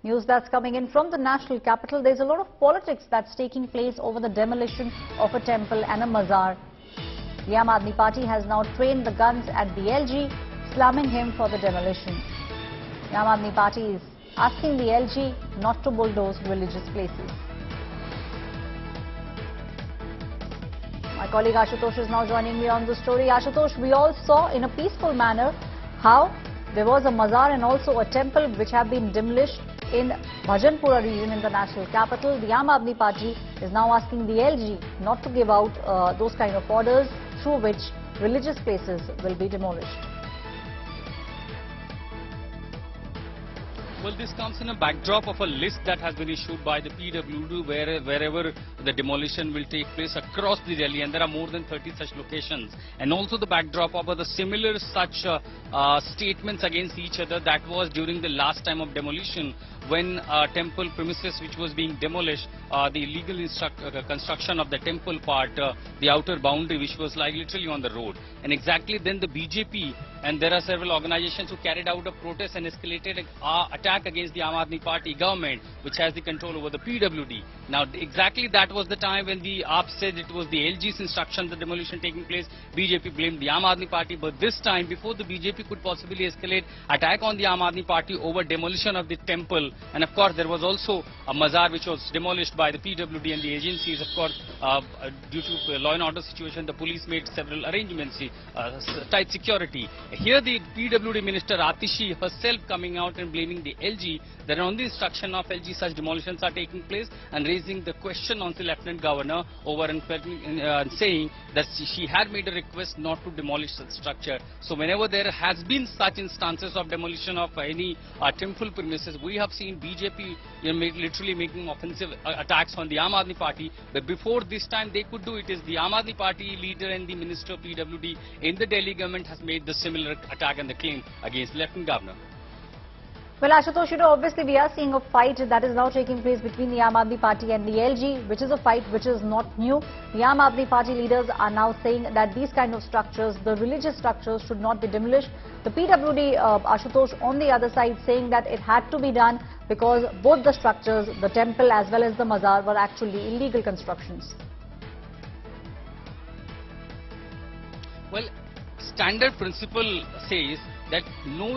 News that's coming in from the national capital. There's a lot of politics that's taking place over the demolition of a temple and a mazar. The Aam Aadmi Party has now trained the guns at the LG, slamming him for the demolition. The Aam Aadmi Party is asking the LG not to bulldoze religious places. My colleague Ashutosh is now joining me on the story. Ashutosh, we all saw in a peaceful manner how there was a mazar and also a temple which have been demolished in Bhajanpura region in the national capital. The Aam Aadmi Party is now asking the LG not to give out those kind of orders through which religious places will be demolished. Well, this comes in a backdrop of a list that has been issued by the PWD wherever the demolition will take place across the Delhi, and there are more than 30 such locations. And also the backdrop of the similar such statements against each other that was during the last time of demolition when temple premises which was being demolished, the illegal construction of the temple part, the outer boundary which was like literally on the road. And exactly then the BJP and there are several organizations who carried out a protest and escalated an attack against the Aam Aadmi Party government, which has the control over the PWD. Now, exactly that was the time when the AAP said it was the LG's instruction, the demolition taking place. BJP blamed the Aam Aadmi Party, but this time, before the BJP could possibly escalate attack on the Aam Aadmi Party over demolition of the temple, and of course there was also a mazar which was demolished by the PWD and the agencies. Of course, due to law and order situation, the police made several arrangements, tight security. Here the PWD Minister Atishi herself coming out and blaming the LG that on the instruction of LG such demolitions are taking place and raising the question on the Lieutenant Governor over and saying that she had made a request not to demolish such structure. So whenever there has been such instances of demolition of any temple premises, we have seen BJP literally making offensive attacks on the Aam Aadmi Party. But before this time they could do it is the Aam Aadmi Party leader and the Minister of PWD in the Delhi government has made the similar attack and the claim against Lieutenant Governor. Well, Ashutosh, obviously we are seeing a fight that is now taking place between the Aam Aadmi Party and the LG, which is a fight which is not new. The Aam Aadmi Party leaders are now saying that these kind of structures, the religious structures, should not be demolished. The PWD, Ashutosh, on the other side saying that it had to be done because both the structures, the temple as well as the mazar, were actually illegal constructions. Well, standard principle says that no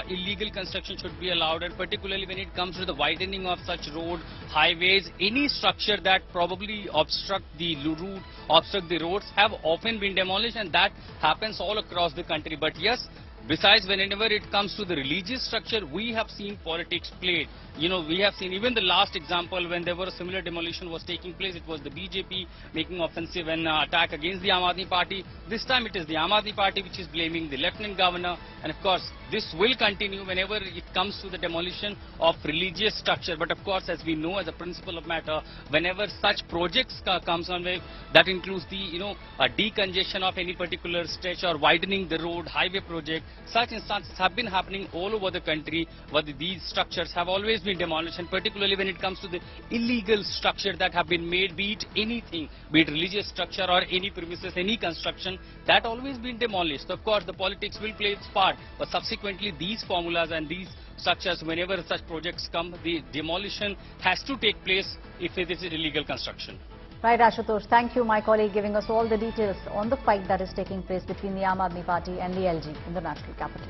illegal construction should be allowed, and particularly when it comes to the widening of such road, highways, any structure that probably obstruct the route, obstruct the roads have often been demolished, and that happens all across the country. But yes, besides, whenever it comes to the religious structure, we have seen politics played. We have seen even the last example when there were a similar demolition was taking place. It was the BJP making offensive and attack against the Aam Aadmi Party. This time it is the Aam Aadmi Party which is blaming the Lieutenant Governor. And of course, this will continue whenever it comes to the demolition of religious structure. But of course, as we know as a principle of matter, whenever such projects comes on, that includes the decongestion of any particular stretch or widening the road, highway project. Such instances have been happening all over the country where these structures have always been demolished, and particularly when it comes to the illegal structure that have been made, be it anything, be it religious structure or any premises, any construction, that always been demolished. So of course, the politics will play its part, but subsequently these formulas and these structures, whenever such projects come, the demolition has to take place if it is illegal construction. Right, Ashutosh. Thank you, my colleague, giving us all the details on the fight that is taking place between the Aam Aadmi Party and the LG in the national capital.